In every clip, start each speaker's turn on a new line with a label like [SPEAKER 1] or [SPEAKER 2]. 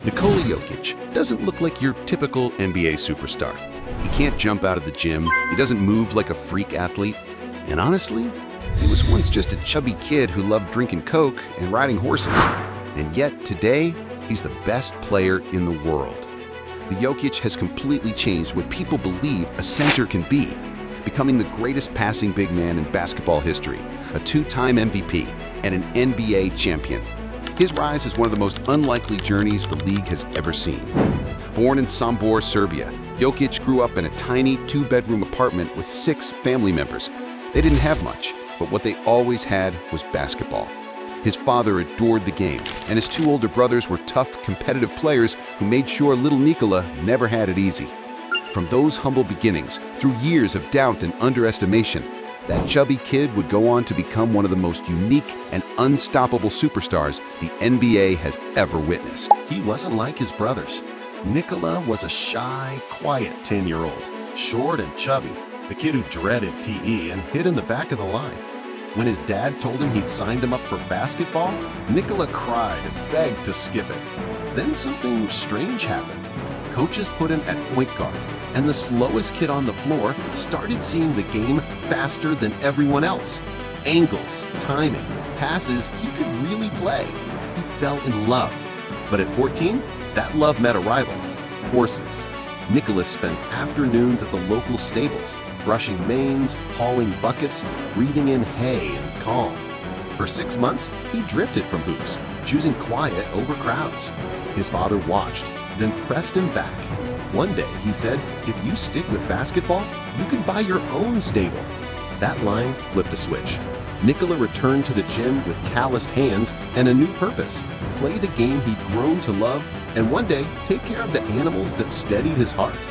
[SPEAKER 1] Nikola Jokić doesn't look like your typical NBA superstar. He can't jump out of the gym, he doesn't move like a freak athlete, and honestly, he was once just a chubby kid who loved drinking Coke and riding horses. And yet today, he's the best player in the world. The Jokić has completely changed what people believe a center can be, becoming the greatest passing big man in basketball history, a two-time MVP, and an NBA champion. His rise is one of the most unlikely journeys the league has ever seen. Born in Sombor, Serbia, Jokić grew up in a tiny two-bedroom apartment with 6 family members. They didn't have much, but what they always had was basketball. His father adored the game, and his 2 older brothers were tough, competitive players who made sure little Nikola never had it easy. From those humble beginnings, through years of doubt and underestimation, that chubby kid would go on to become one of the most unique and unstoppable superstars the NBA has ever witnessed.
[SPEAKER 2] He wasn't like his brothers. Nikola was a shy, quiet 10-year-old, short and chubby, the kid who dreaded PE and hid in the back of the line. When his dad told him he'd signed him up for basketball, Nikola cried and begged to skip it. Then something strange happened. Coaches put him at point guard, and the slowest kid on the floor started seeing the game faster than everyone else. Angles, timing, passes, he could really play. He fell in love. But at 14, that love met a rival: horses. Nikola spent afternoons at the local stables, brushing manes, hauling buckets, breathing in hay and calm. For 6 months, he drifted from hoops, choosing quiet over crowds. His father watched, then pressed him back. One day, he said, "If you stick with basketball, you can buy your own stable." That line flipped a switch. Nikola returned to the gym with calloused hands and a new purpose: play the game he'd grown to love, and one day take care of the animals that steadied his heart.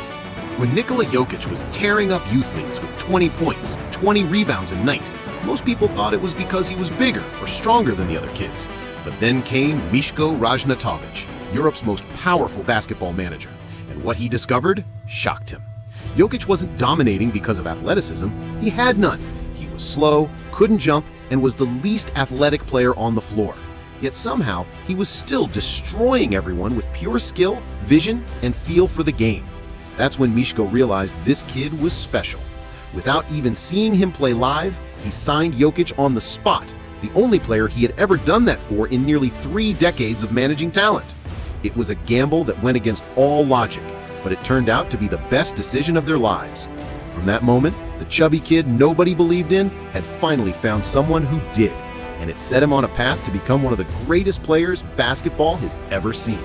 [SPEAKER 3] When Nikola Jokić was tearing up youth leagues with 20 points, 20 rebounds a night, most people thought it was because he was bigger or stronger than the other kids. But then came Miško Ražnatović, Europe's most powerful basketball manager, and what he discovered shocked him. Jokić wasn't dominating because of athleticism. He had none. He was slow, couldn't jump, and was the least athletic player on the floor. Yet somehow, he was still destroying everyone with pure skill, vision, and feel for the game. That's when Miško realized this kid was special. Without even seeing him play live, he signed Jokić on the spot, the only player he had ever done that for in nearly 3 decades of managing talent. It was a gamble that went against all logic, but it turned out to be the best decision of their lives. From that moment, the chubby kid nobody believed in had finally found someone who did, and it set him on a path to become one of the greatest players basketball has ever seen.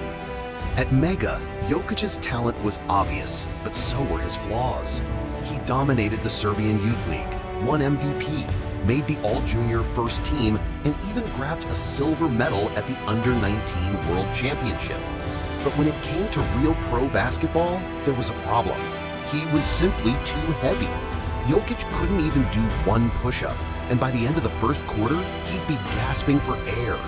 [SPEAKER 4] At Mega, Jokic's talent was obvious, but so were his flaws. He dominated the Serbian Youth League, won MVP, made the all-junior first team, and even grabbed a silver medal at the Under-19 World Championship. But when it came to real pro basketball, there was a problem. He was simply too heavy. Jokić couldn't even do 1 push-up, and by the end of the first quarter, he'd be gasping for air.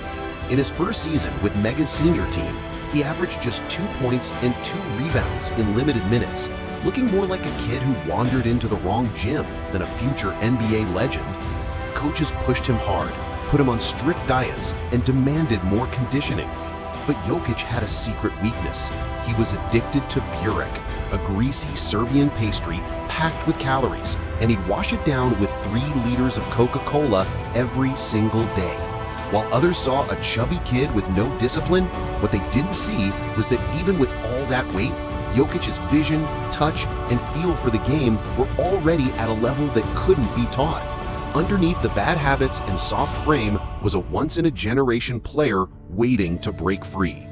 [SPEAKER 4] In his first season with Mega's senior team, he averaged just 2 points and 2 rebounds in limited minutes, looking more like a kid who wandered into the wrong gym than a future NBA legend. Coaches pushed him hard, put him on strict diets, and demanded more conditioning. But Jokić had a secret weakness. He was addicted to burek, a greasy Serbian pastry packed with calories, and he'd wash it down with 3 liters of Coca-Cola every single day. While others saw a chubby kid with no discipline, what they didn't see was that even with all that weight, Jokic's vision, touch, and feel for the game were already at a level that couldn't be taught. Underneath the bad habits and soft frame was a once-in-a-generation player waiting to break free.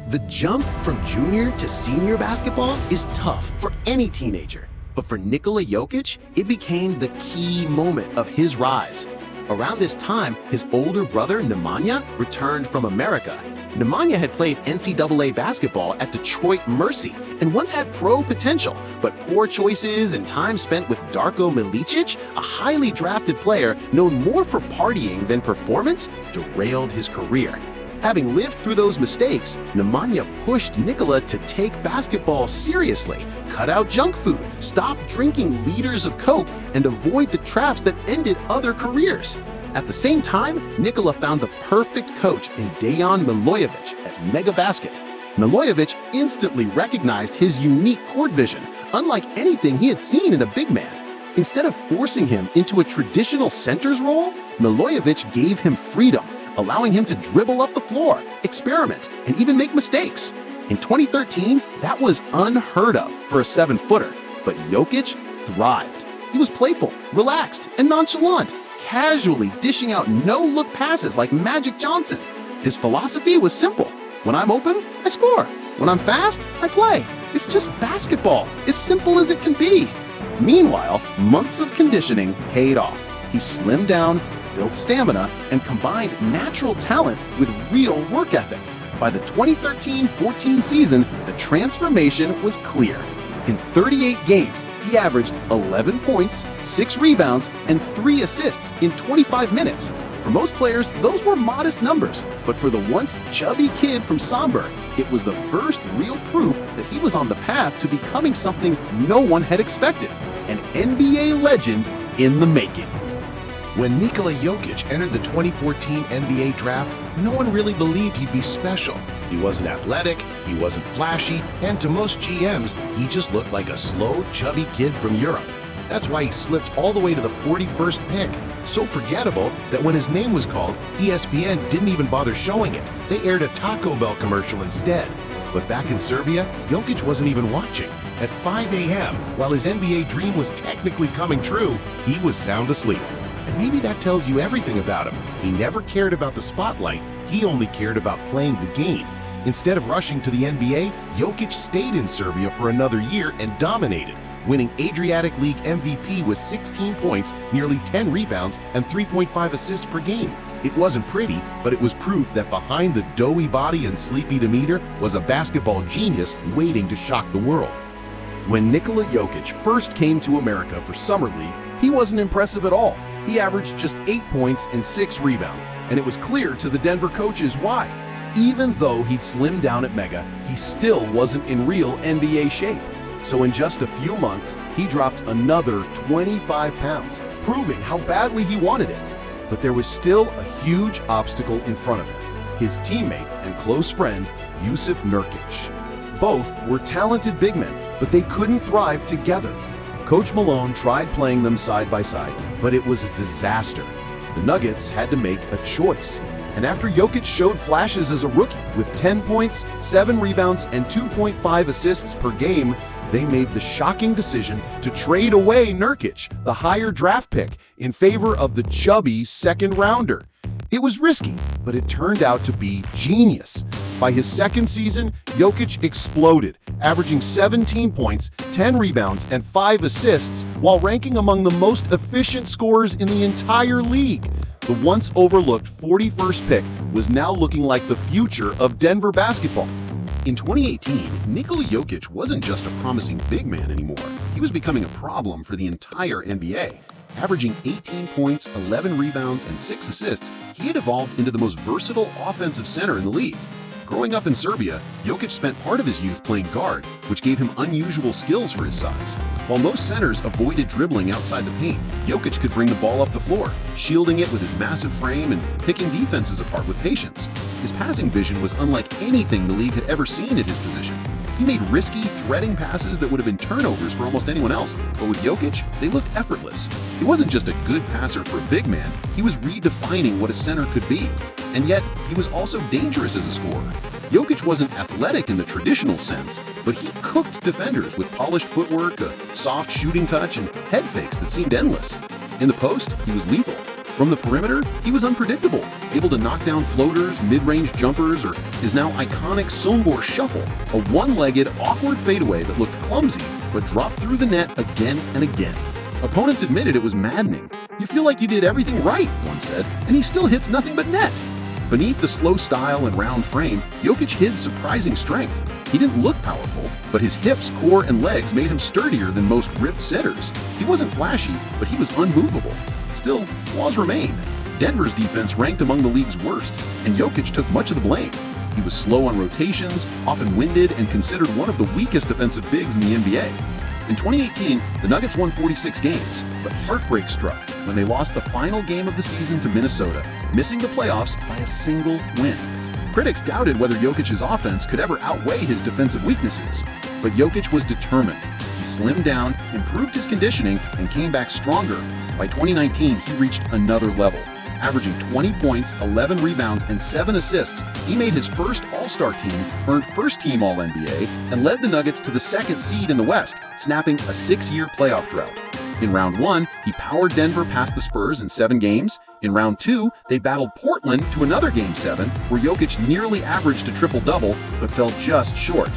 [SPEAKER 3] The jump from junior to senior basketball is tough for any teenager, but for Nikola Jokić, it became the key moment of his rise. Around this time, his older brother Nemanja returned from America. Nemanja had played NCAA basketball at Detroit Mercy and once had pro potential, but poor choices and time spent with Darko Milicic, a highly drafted player known more for partying than performance, derailed his career. Having lived through those mistakes, Nemanja pushed Nikola to take basketball seriously, cut out junk food, stop drinking liters of Coke, and avoid the traps that ended other careers. At the same time, Nikola found the perfect coach in Dejan Milojević at Mega Basket. Milojević instantly recognized his unique court vision, unlike anything he had seen in a big man. Instead of forcing him into a traditional center's role, Milojević gave him freedom, allowing him to dribble up the floor, experiment, and even make mistakes. In 2013, that was unheard of for a 7-footer, but Jokić thrived. He was playful, relaxed, and nonchalant, casually dishing out no-look passes like Magic Johnson. His philosophy was simple. When I'm open, I score. When I'm fast, I play. It's just basketball, as simple as it can be. Meanwhile, months of conditioning paid off. He slimmed down, built stamina, and combined natural talent with real work ethic. By the 2013-14 season, the transformation was clear. In 38 games, he averaged 11 points, 6 rebounds, and 3 assists in 25 minutes. For most players, those were modest numbers, but for the once chubby kid from Sombor, it was the first real proof that he was on the path to becoming something no one had expected, an NBA legend in the making.
[SPEAKER 2] When Nikola Jokić entered the 2014 NBA draft, no one really believed he'd be special. He wasn't athletic, he wasn't flashy, and to most GMs, he just looked like a slow, chubby kid from Europe. That's why he slipped all the way to the 41st pick, so forgettable that when his name was called, ESPN didn't even bother showing it. They aired a Taco Bell commercial instead. But back in Serbia, Jokić wasn't even watching. At 5 a.m., while his NBA dream was technically coming true, he was sound asleep. And maybe that tells you everything about him. He never cared about the spotlight, he only cared about playing the game. Instead of rushing to the NBA, Jokić stayed in Serbia for another year and dominated, winning Adriatic League MVP with 16 points, nearly 10 rebounds, and 3.5 assists per game. It wasn't pretty, but it was proof that behind the doughy body and sleepy demeanor was a basketball genius waiting to shock the world.
[SPEAKER 5] When Nikola Jokić first came to America for Summer League, he wasn't impressive at all. He averaged just 8 points and 6 rebounds, and it was clear to the Denver coaches why. Even though he'd slimmed down at Mega, he still wasn't in real NBA shape. So in just a few months, he dropped another 25 pounds, proving how badly he wanted it. But there was still a huge obstacle in front of him: his teammate and close friend, Jusuf Nurkic. Both were talented big men, but they couldn't thrive together. Coach Malone tried playing them side by side, but it was a disaster. The Nuggets had to make a choice. And after Jokić showed flashes as a rookie with 10 points, 7 rebounds, and 2.5 assists per game, they made the shocking decision to trade away Nurkic, the higher draft pick, in favor of the chubby second rounder. It was risky, but it turned out to be genius. By his second season, Jokić exploded, averaging 17 points, 10 rebounds, and 5 assists, while ranking among the most efficient scorers in the entire league. The once overlooked 41st pick was now looking like the future of Denver basketball.
[SPEAKER 1] In 2018, Nikola Jokić wasn't just a promising big man anymore. He was becoming a problem for the entire NBA. Averaging 18 points, 11 rebounds, and 6 assists, he had evolved into the most versatile offensive center in the league. Growing up in Serbia, Jokić spent part of his youth playing guard, which gave him unusual skills for his size. While most centers avoided dribbling outside the paint, Jokić could bring the ball up the floor, shielding it with his massive frame and picking defenses apart with patience. His passing vision was unlike anything the league had ever seen at his position. He made risky, threading passes that would have been turnovers for almost anyone else, but with Jokić, they looked effortless. He wasn't just a good passer for a big man, he was redefining what a center could be. And yet, he was also dangerous as a scorer. Jokić wasn't athletic in the traditional sense, but he cooked defenders with polished footwork, a soft shooting touch, and head fakes that seemed endless. In the post, he was lethal. From the perimeter, he was unpredictable, able to knock down floaters, mid-range jumpers, or his now iconic Sombor shuffle, a one-legged, awkward fadeaway that looked clumsy but dropped through the net again and again. Opponents admitted it was maddening. "You feel like you did everything right," one said, "and he still hits nothing but net." Beneath the slow style and round frame, Jokić hid surprising strength. He didn't look powerful, but his hips, core, and legs made him sturdier than most ripped setters. He wasn't flashy, but he was unmovable. Still, flaws remained. Denver's defense ranked among the league's worst, and Jokić took much of the blame. He was slow on rotations, often winded, and considered one of the weakest defensive bigs in the NBA. In 2018, the Nuggets won 46 games, but heartbreak struck when they lost the final game of the season to Minnesota, missing the playoffs by a single win.
[SPEAKER 5] Critics doubted whether Jokic's offense could ever outweigh his defensive weaknesses. But Jokić was determined. He slimmed down, improved his conditioning, and came back stronger. By 2019, he reached another level. Averaging 20 points, 11 rebounds, and 7 assists, he made his first All-Star team, earned first-team All-NBA, and led the Nuggets to the second seed in the West, snapping a 6-year playoff drought. In round 1, he powered Denver past the Spurs in 7 games. In round 2, they battled Portland to another Game 7, where Jokić nearly averaged a triple-double, but fell just short.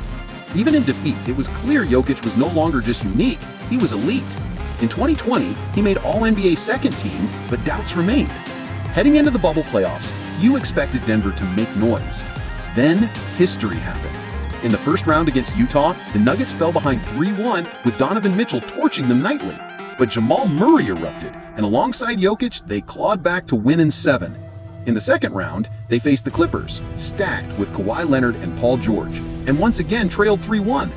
[SPEAKER 5] Even in defeat, it was clear Jokić was no longer just unique, he was elite. In 2020, he made All-NBA second team, but doubts remained. Heading into the bubble playoffs, few expected Denver to make noise. Then, history happened. In the first round against Utah, the Nuggets fell behind 3-1 with Donovan Mitchell torching them nightly. But Jamal Murray erupted, and alongside Jokić, they clawed back to win in 7. In the second round, they faced the Clippers, stacked with Kawhi Leonard and Paul George, and once again trailed 3-1.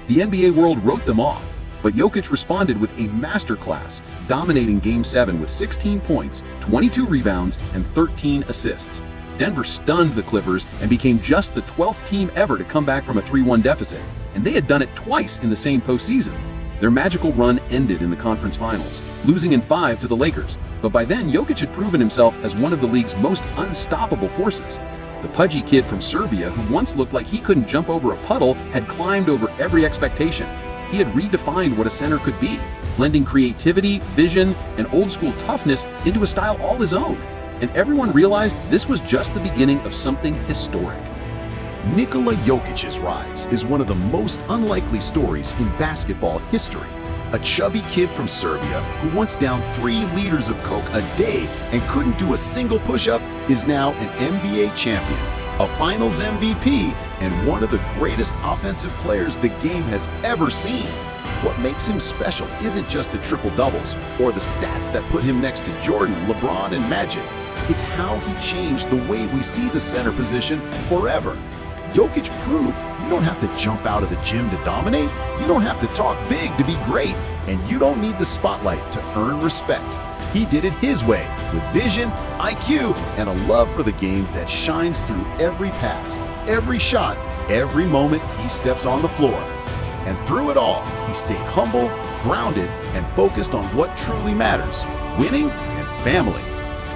[SPEAKER 5] The NBA world wrote them off, but Jokić responded with a masterclass, dominating Game 7 with 16 points, 22 rebounds, and 13 assists. Denver stunned the Clippers and became just the 12th team ever to come back from a 3-1 deficit, and they had done it twice in the same postseason. Their magical run ended in the conference finals, losing in 5 to the Lakers, but by then Jokić had proven himself as one of the league's most unstoppable forces. The pudgy kid from Serbia, who once looked like he couldn't jump over a puddle, had climbed over every expectation. He had redefined what a center could be, blending creativity, vision, and old-school toughness into a style all his own. And everyone realized this was just the beginning of something historic.
[SPEAKER 2] Nikola Jokic's rise is one of the most unlikely stories in basketball history. A chubby kid from Serbia who once downed 3 liters of Coke a day and couldn't do a single push-up is now an NBA champion, a Finals MVP, and one of the greatest offensive players the game has ever seen. What makes him special isn't just the triple-doubles or the stats that put him next to Jordan, LeBron, and Magic. It's how he changed the way we see the center position forever. Jokić proved you don't have to jump out of the gym to dominate, you don't have to talk big to be great, and you don't need the spotlight to earn respect. He did it his way, with vision, IQ, and a love for the game that shines through every pass, every shot, every moment he steps on the floor. And through it all, he stayed humble, grounded, and focused on what truly matters, winning and family.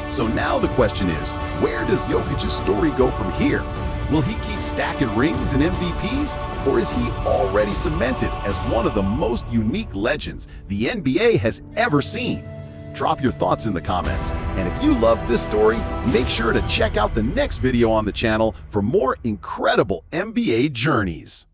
[SPEAKER 2] So now the question is, where does Jokic's story go from here? Will he keep stacking rings and MVPs, or is he already cemented as one of the most unique legends the NBA has ever seen? Drop your thoughts in the comments, and if you loved this story, make sure to check out the next video on the channel for more incredible NBA journeys.